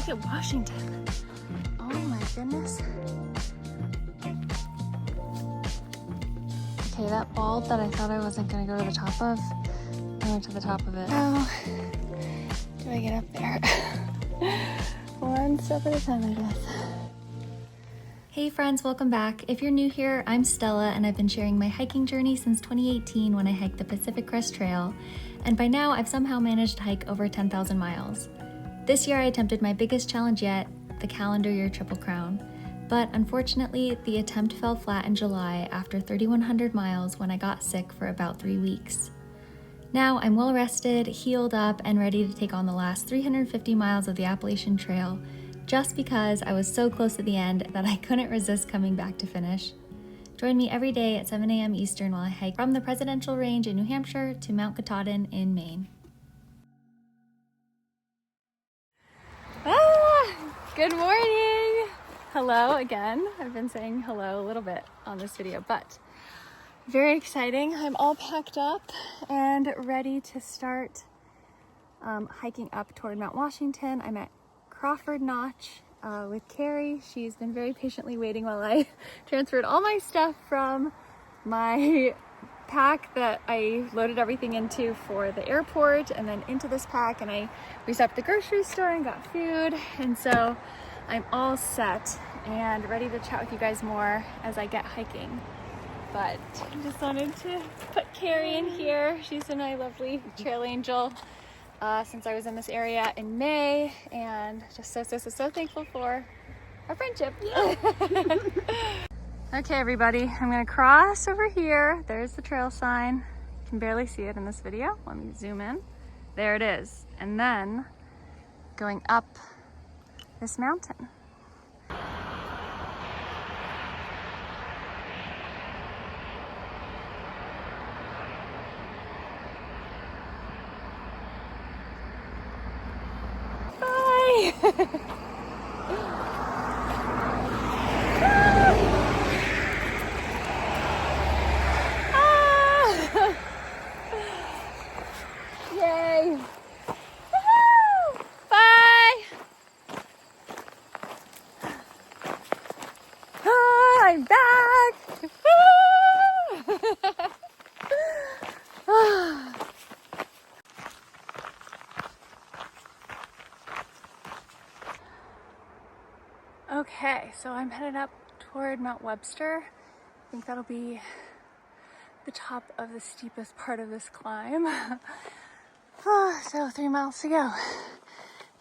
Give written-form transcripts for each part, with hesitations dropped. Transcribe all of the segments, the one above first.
look at Washington. Oh my goodness. Okay, that bulb that I thought I wasn't gonna go to the top of, I went to the top of it. How do I get up there? One step at a time, I guess. Hey friends, welcome back. If you're new here, I'm Stella and I've been sharing my hiking journey since 2018 when I hiked the Pacific Crest Trail, and by now I've somehow managed to hike over 10,000 miles. This year I attempted my biggest challenge yet, the calendar year Triple Crown, but unfortunately the attempt fell flat in July after 3,100 miles when I got sick for about 3 weeks. Now I'm well rested, healed up, and ready to take on the last 350 miles of the Appalachian Trail, just because I was so close at the end that I couldn't resist coming back to finish. Join me every day at 7 a.m. Eastern while I hike from the Presidential Range in New Hampshire to Mount Katahdin in Maine. Good morning! Hello again. I've been saying hello a little bit on this video, but very exciting. I'm all packed up and ready to start hiking up toward Mount Washington. I'm at Crawford Notch with Carrie. She's been very patiently waiting while I transferred all my stuff from my pack that I loaded everything into for the airport and then into this pack, and we stopped at the grocery store and got food, and so I'm all set and ready to chat with you guys more as I get hiking. But I just wanted to put Carrie in here. She's been my lovely trail angel since I was in this area in May, and just so thankful for our friendship. Okay everybody, I'm gonna cross over here. There's the trail sign. You can barely see it in this video. Let me zoom in. There it is. And then going up this mountain. Yay! Woohoo! Bye! I'm back! Okay, so I'm headed up toward Mount Webster. I think that'll be the top of the steepest part of this climb. So 3 miles to go.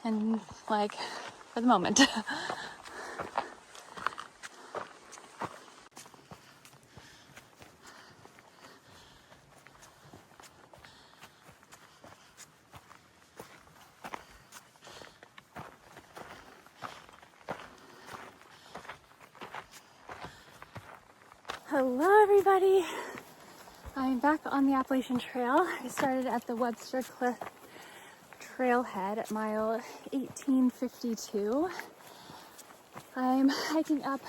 And like, for the moment. Hello everybody! I'm back on the Appalachian Trail. I started at the Webster Cliff Trailhead at mile 1852. I'm hiking up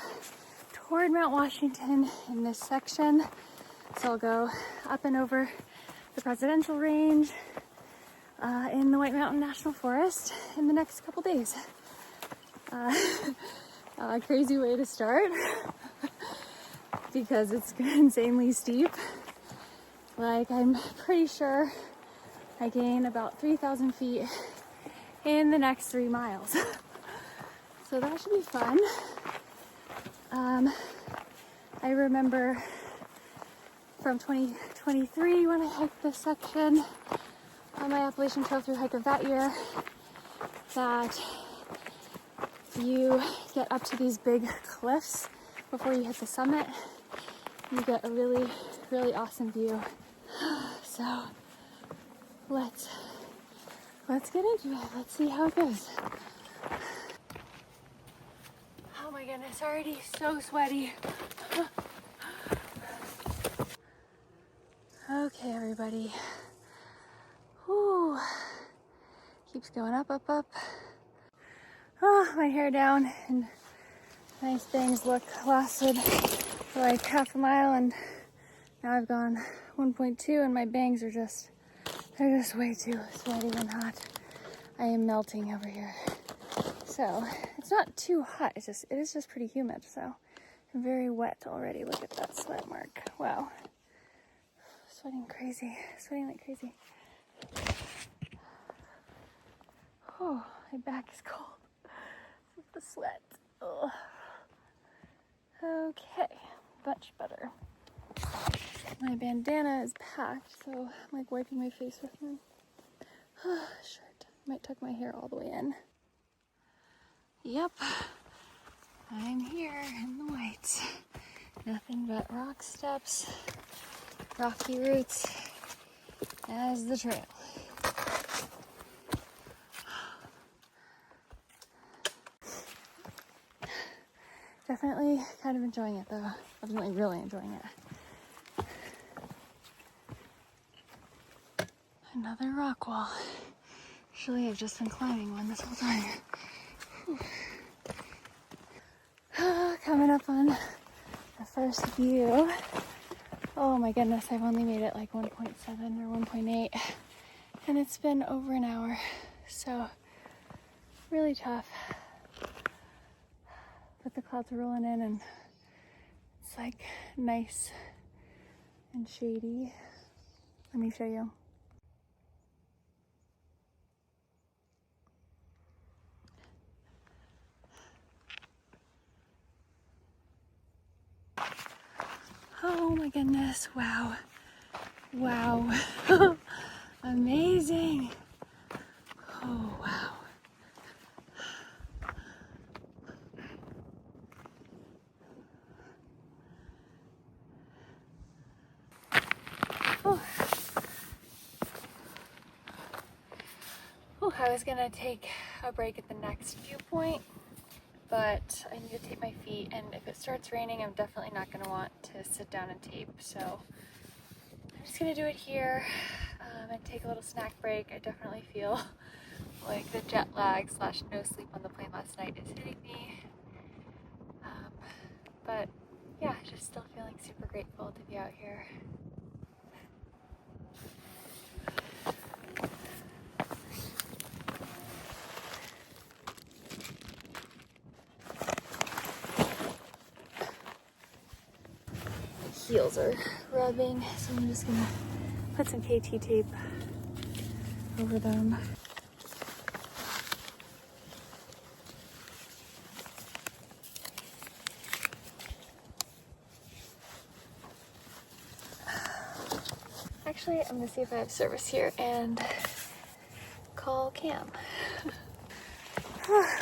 toward Mount Washington in this section. So I'll go up and over the Presidential Range in the White Mountain National Forest in the next couple days. A crazy way to start because it's insanely steep. Like, I'm pretty sure I gain about 3,000 feet in the next 3 miles. So that should be fun. I remember from 2023 when I hiked this section on my Appalachian Trail through hike of that year, that you get up to these big cliffs before you hit the summit. You get a really, really awesome view. So let's get into it. Let's see how it goes. Oh my goodness, already so sweaty. Okay, everybody. Whew. Keeps going up, up, up. Oh, my hair down and nice bangs look lasted for like half a mile, and now I've gone 1.2 and my bangs are they're just way too sweaty and hot. I am melting over here. So it's not too hot, it is just pretty humid, so I'm very wet already. Look at that sweat mark. Wow. Sweating like crazy. Oh, my back is cold with the sweat. Ugh. Okay, much better. My bandana is packed, so I'm like wiping my face with my shirt. Might tuck my hair all the way in. Yep, I'm here in the white. Nothing but rock steps, rocky roots as the trail. Definitely kind of enjoying it though. Definitely really enjoying it. Another rock wall. Actually, I've just been climbing one this whole time. Coming up on the first view. Oh my goodness, I've only made it like 1.7 or 1.8 and it's been over an hour, so really tough. But the clouds are rolling in and it's like nice and shady. Let me show you. Oh my goodness, wow. Wow. Amazing. Oh wow. Oh. Oh, I was gonna take a break at the next viewpoint, but I need to tape my feet, and if it starts raining, I'm definitely not gonna want to sit down and tape, so I'm just gonna do it here and take a little snack break. I definitely feel like the jet lag / no sleep on the plane last night is hitting me, but yeah, just still feeling super grateful to be out here. Heels are rubbing, so I'm just gonna put some KT tape over them. Actually, I'm gonna see if I have service here and call Cam.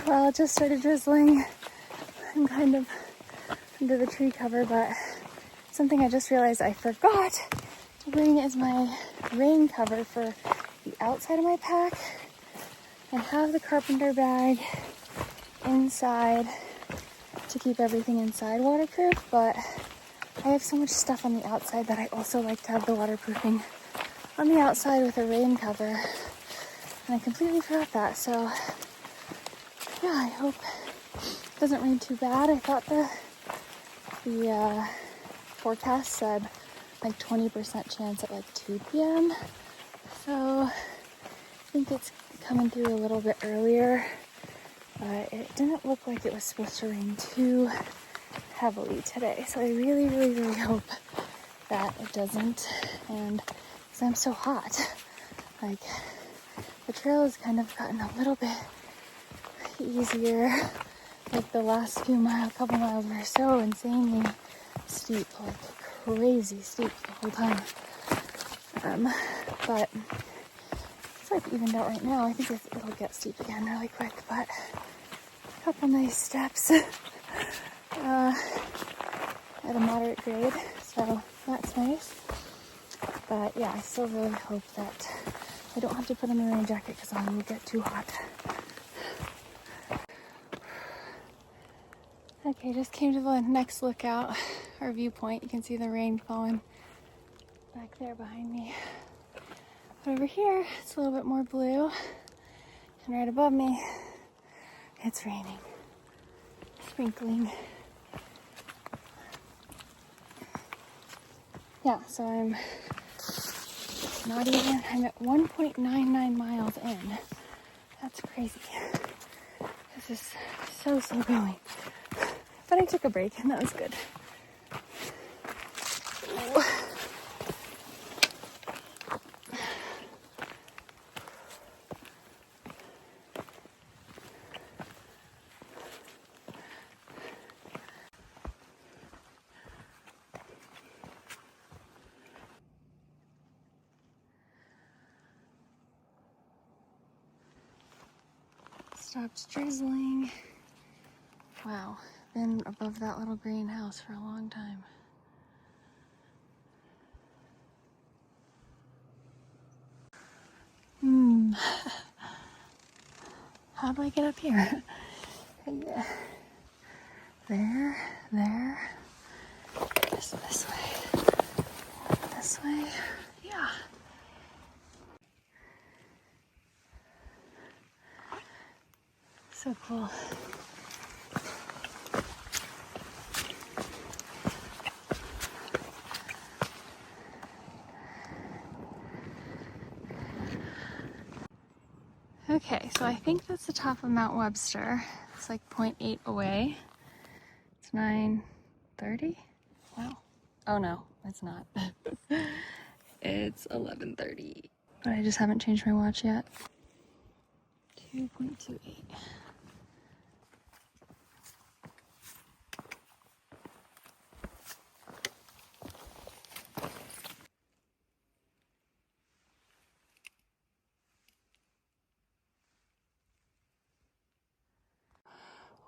Well, it just started drizzling. I'm kind of under the tree cover, but something I just realized I forgot to bring is my rain cover for the outside of my pack. I have the carpenter bag inside to keep everything inside waterproof, but I have so much stuff on the outside that I also like to have the waterproofing on the outside with a rain cover. And I completely forgot that, so yeah, I hope it doesn't rain too bad. I thought the forecast said like 20% chance at like 2 p.m. So I think it's coming through a little bit earlier, but it didn't look like it was supposed to rain too heavily today. So I really, really, really hope that it doesn't, and because I'm so hot, like the trail has kind of gotten a little bit easier. Like the last couple miles were so insanely steep, like crazy steep the whole time. But it's like evened out right now. I think it'll get steep again really quick, but a couple nice steps at a moderate grade, so that's nice. But yeah, I still really hope that I don't have to put on a rain jacket because I will get too hot. Okay, just came to the next lookout, or viewpoint. You can see the rain falling back there behind me. But over here, it's a little bit more blue. And right above me, it's raining. Sprinkling. Yeah, so I'm at 1.99 miles in. That's crazy. Because This is so slow going. But I took a break and that was good. Stopped drizzling. Wow, been above that little greenhouse for a long time. How do I get up here? Yeah. There. This way. This way. Yeah. So cool. Okay, so I think that's the top of Mount Webster. It's like 0.8 away. It's 9:30. Wow. Oh no, it's not. It's 11:30. But I just haven't changed my watch yet. 2.28.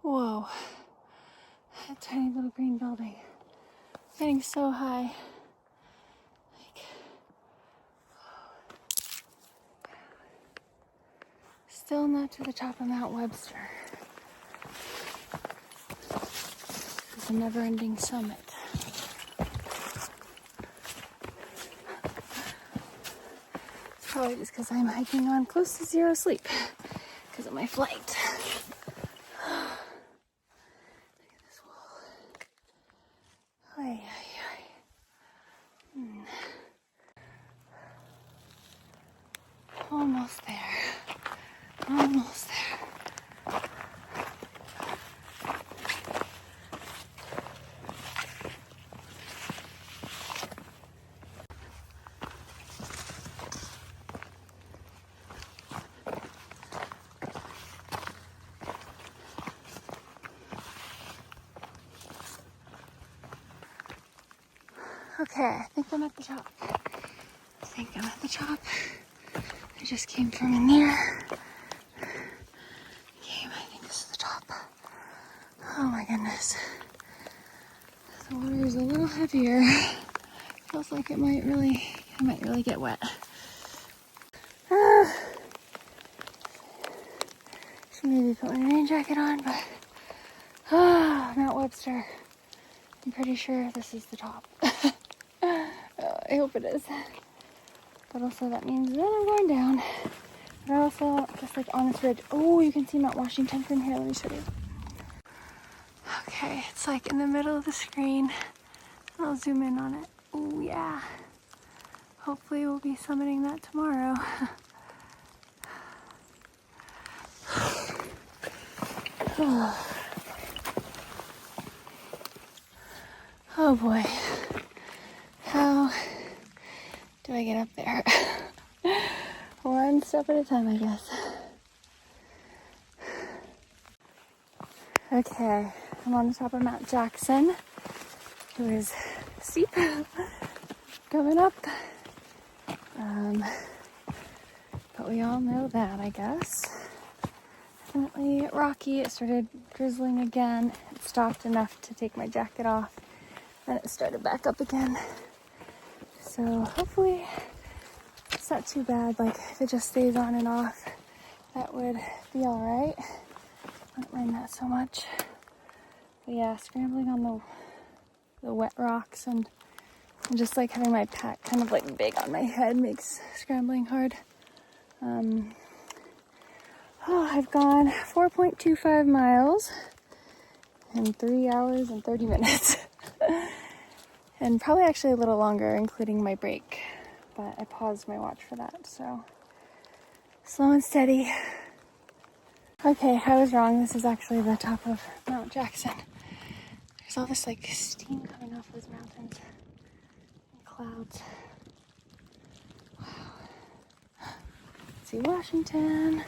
Whoa. That tiny little green building. Getting so high. Still not to the top of Mount Webster. It's a never-ending summit. It's probably just because I'm hiking on close to zero sleep because of my flight. Look at this wall. Ay, ay, ay. Almost there. Almost there. Okay, I think I'm at the top. I just came from in there. Okay, I think this is the top. Oh my goodness. The water is a little heavier. Feels like I might really get wet. Should maybe put my rain jacket on, but Mount Webster. I'm pretty sure this is the top. I hope it is. But also that means that I'm going down. But I also, just like on this ridge, oh, you can see Mount Washington from here. Let me show you. Okay, it's like in the middle of the screen. I'll zoom in on it. Oh yeah. Hopefully we'll be summiting that tomorrow. Oh boy. How do I get up there? One step at a time, I guess. Okay, I'm on the top of Mount Jackson. It was steep coming up. But we all know that, I guess. Definitely rocky. It started drizzling again. It stopped enough to take my jacket off. Then it started back up again. So hopefully it's not too bad. Like if it just stays on and off, that would be all right. I don't mind that so much. But yeah, scrambling on the wet rocks and just like having my pack kind of like big on my head makes scrambling hard. I've gone 4.25 miles in 3 hours and 30 minutes. And probably actually a little longer, including my break. But I paused my watch for that, so slow and steady. Okay, I was wrong. This is actually the top of Mount Jackson. There's all this like steam coming off those mountains and clouds. Wow. Let's see Washington.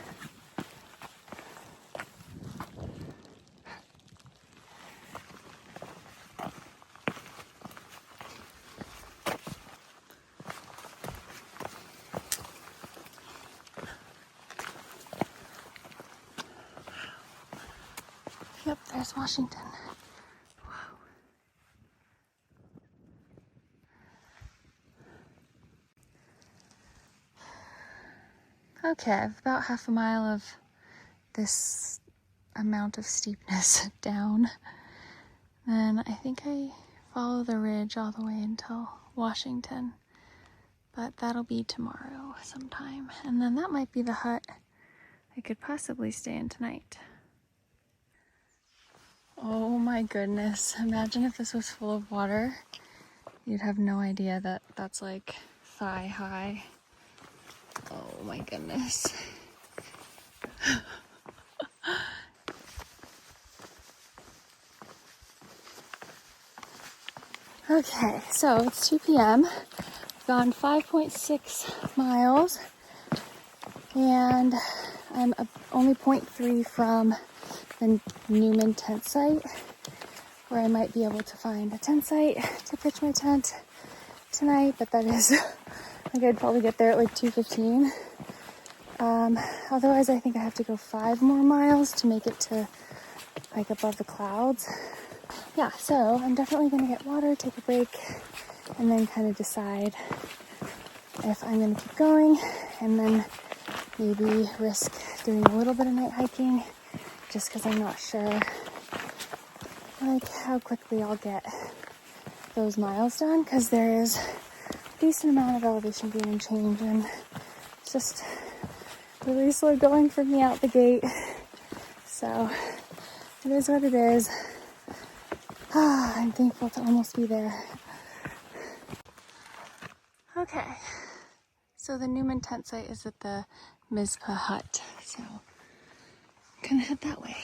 Yep, there's Washington. Wow. Okay, I've about half a mile of this amount of steepness down. Then I think I follow the ridge all the way until Washington. But that'll be tomorrow sometime. And then that might be the hut I could possibly stay in tonight. Oh my goodness. Imagine if this was full of water. You'd have no idea that that's like thigh high. Oh my goodness. Okay, so it's 2 p.m. I've gone 5.6 miles and I'm only 0.3 from the Newman tent site, where I might be able to find a tent site to pitch my tent tonight, but that is, like, I'd probably get there at like 2:15. Otherwise I think I have to go 5 more miles to make it to like above the clouds. Yeah, so I'm definitely gonna get water, take a break, and then kind of decide if I'm gonna keep going and then maybe risk doing a little bit of night hiking, just because I'm not sure like how quickly I'll get those miles done, because there is a decent amount of elevation gain and change, and it's just really slow going for me out the gate. So it is what it is. I'm thankful to almost be there. Okay, so the Newman tent site is at the Mizpah Hut, so I'm gonna head that way.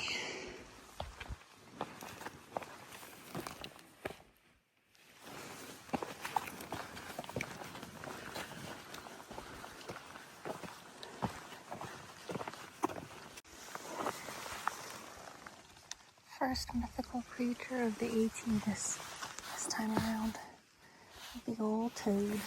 First mythical creature of the AT this time around. A big old toad.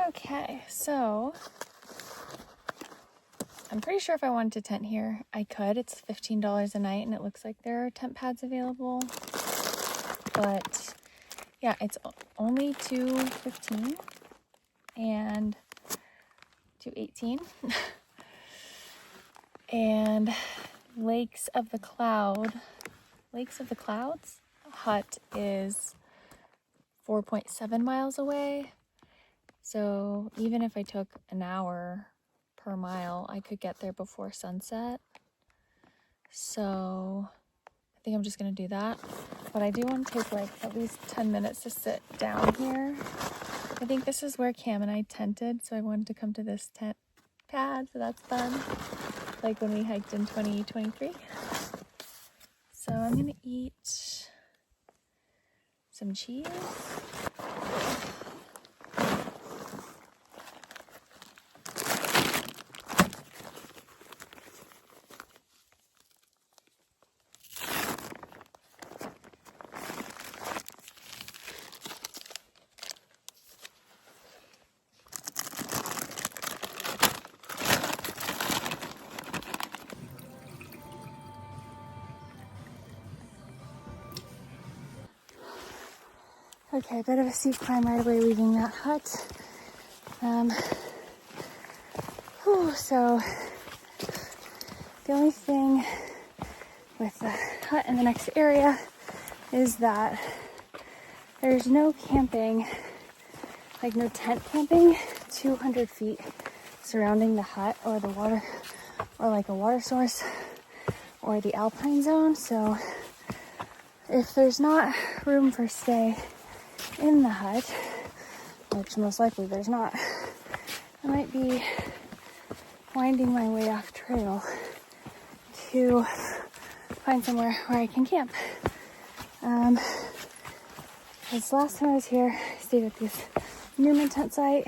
Okay, so I'm pretty sure if I wanted to tent here, I could. It's $15 a night, and it looks like there are tent pads available. But yeah, it's only $2.15 and $2.18. And Lakes of the Clouds hut is 4.7 miles away. So even if I took an hour per mile, I could get there before sunset. So I think I'm just gonna do that. But I do want to take like at least 10 minutes to sit down here. I think this is where Cam and I tented, so I wanted to come to this tent pad, so that's fun. Like when we hiked in 2023. So I'm gonna eat some cheese. Okay, a bit of a steep climb right away leaving that hut. So the only thing with the hut in the next area is that there's no camping, like no tent camping 200 feet surrounding the hut or the water, or like a water source or the alpine zone. So if there's not room for stay in the hut, which most likely there's not, I might be winding my way off trail to find somewhere where I can camp. Because last time I was here, I stayed at this Newman tent site,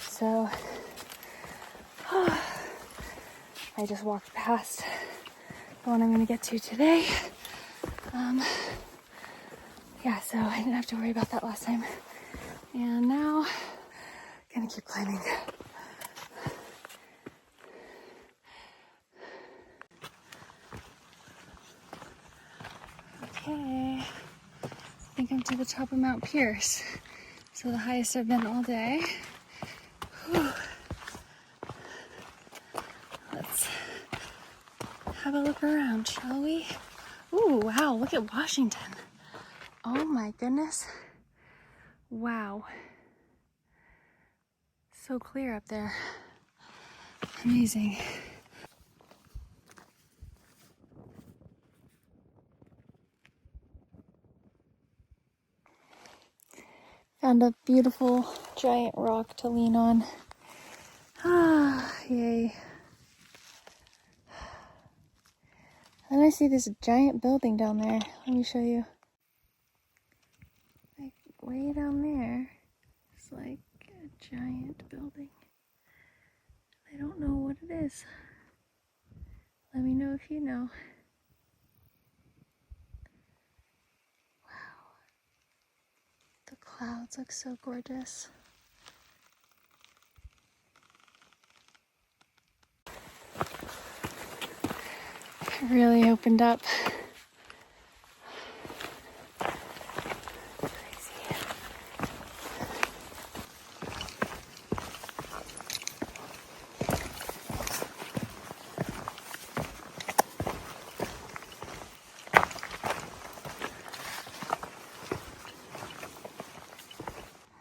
so I just walked past the one I'm going to get to today. Yeah, so I didn't have to worry about that last time. And now, I'm gonna keep climbing. Okay, I think I'm to the top of Mount Pierce. So the highest I've been all day. Whew. Let's have a look around, shall we? Ooh, wow, look at Washington. Oh my goodness. Wow. So clear up there. Amazing. Found a beautiful giant rock to lean on. Ah, yay. Then I see this giant building down there. Let me show you. Like way down there, it's like a giant building. I don't know what it is. Let me know if you know. Wow. The clouds look so gorgeous. It really opened up.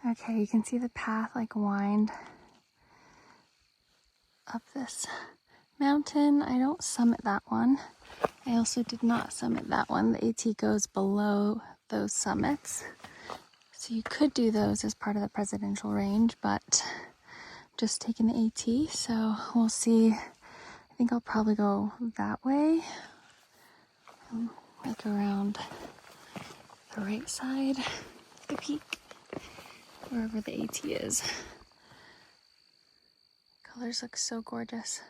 Okay, you can see the path like wind up this mountain. I don't summit that one. I also did not summit that one. The AT goes below those summits. So you could do those as part of the presidential range, but just taking the AT, so we'll see. I think I'll probably go that way, like around the right side of the peak, wherever the AT is. Colors look so gorgeous.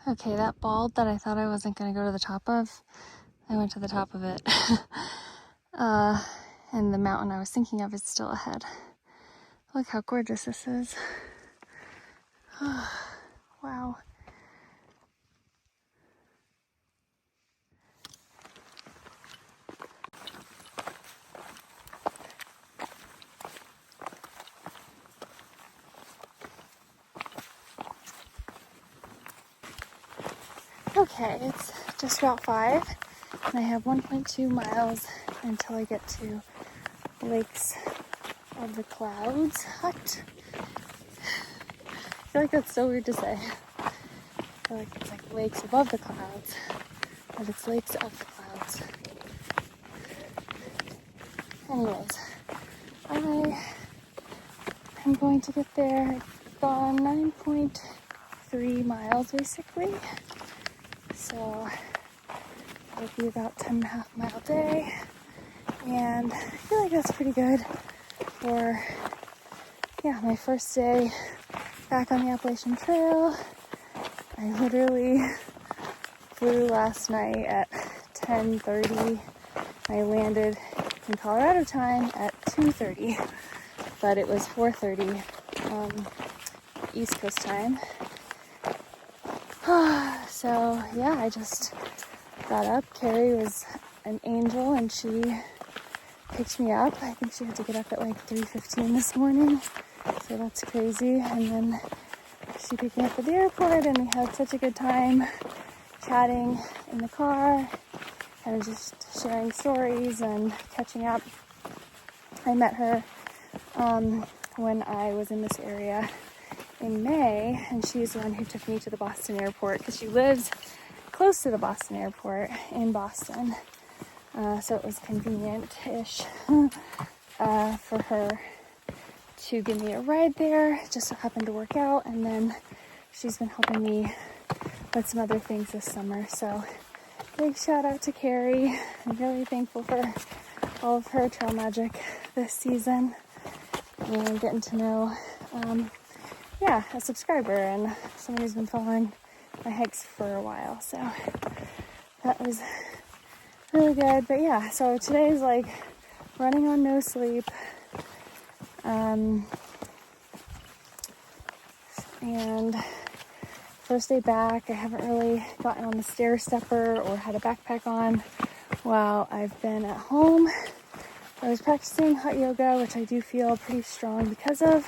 Okay, that bald that I thought I wasn't going to go to the top of, I went to the top of it. And the mountain I was thinking of is still ahead. Look how gorgeous this is. Wow. Okay, it's just about 5, and I have 1.2 miles until I get to Lakes of the Clouds Hut. I feel like that's so weird to say. I feel like it's like lakes above the clouds, but it's lakes of the clouds. Anyways, I am going to get there. I've gone 9.3 miles basically. So it'll be about 10.5 mile day, and I feel like that's pretty good for, my first day back on the Appalachian Trail. I literally flew last night at 10:30. I landed in Colorado time at 2:30, but it was 4:30 East Coast time. So yeah, I just got up. Carrie was an angel and she picked me up. I think she had to get up at like 3:15 this morning. So that's crazy. And then she picked me up at the airport, and we had such a good time chatting in the car and just sharing stories and catching up. I met her when I was in this area in May, and she's the one who took me to the Boston airport because she lives close to the Boston airport in Boston. So it was convenient-ish for her to give me a ride there. It just so happened to work out, and then she's been helping me with some other things this summer. So big shout out to Carrie. I'm really thankful for all of her trail magic this season, and getting to know a subscriber and someone who's been following my hikes for a while. So that was really good. But yeah, so today is like running on no sleep. And first day back, I haven't really gotten on the stair stepper or had a backpack on while I've been at home. I was practicing hot yoga, which I do feel pretty strong because of.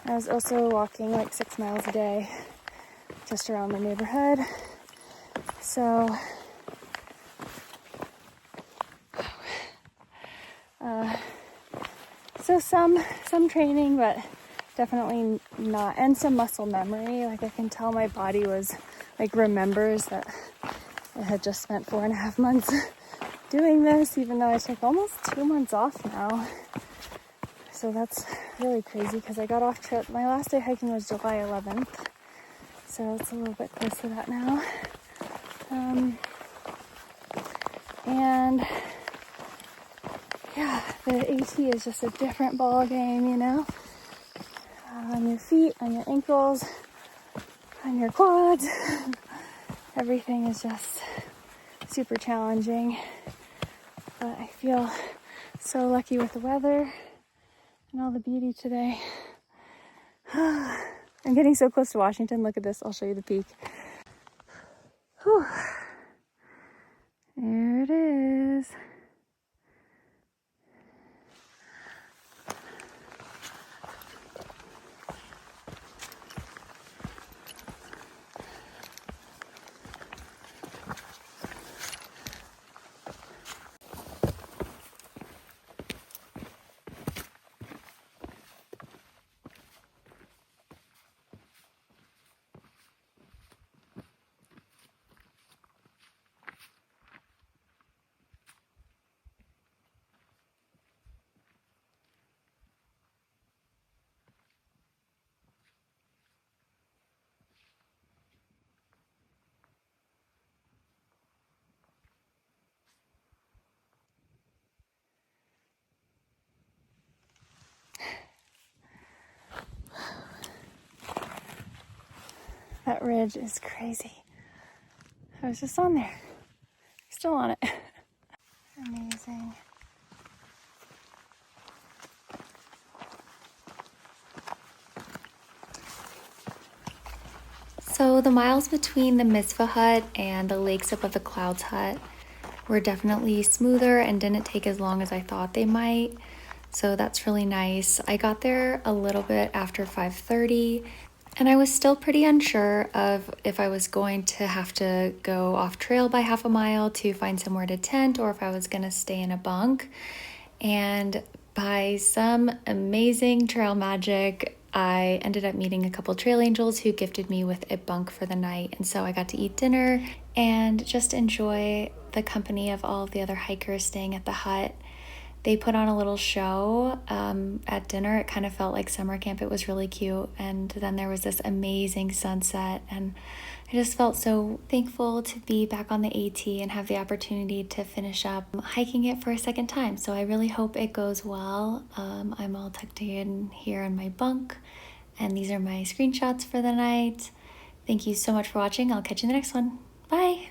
I was also walking like 6 miles a day just around my neighborhood. So some training, but definitely not, and some muscle memory. Like I can tell my body was like remembers that I had just spent 4.5 months doing this, even though I took almost 2 months off now. So that's really crazy because I got off trip. My last day hiking was July 11th, so it's a little bit close to that now. And yeah, the AT is just a different ball game, you know, on your feet, on your ankles, on your quads. Everything is just super challenging, but I feel so lucky with the weather and all the beauty today. I'm getting so close to Washington. Look at this. I'll show you the peak. Whew. There it is. That ridge is crazy. I was just on there. Still on it. Amazing. So the miles between the Mizpah Hut and the lakes above the Clouds Hut were definitely smoother and didn't take as long as I thought they might. So that's really nice. I got there a little bit after 5:30, and I was still pretty unsure of if I was going to have to go off trail by half a mile to find somewhere to tent or if I was going to stay in a bunk. And by some amazing trail magic, I ended up meeting a couple trail angels who gifted me with a bunk for the night. And so I got to eat dinner and just enjoy the company of all of the other hikers staying at the hut. They put on a little show at dinner. It kind of felt like summer camp. It was really cute. And then there was this amazing sunset. And I just felt so thankful to be back on the AT and have the opportunity to finish up hiking it for a second time. So I really hope it goes well. I'm all tucked in here in my bunk. And these are my screenshots for the night. Thank you so much for watching. I'll catch you in the next one. Bye.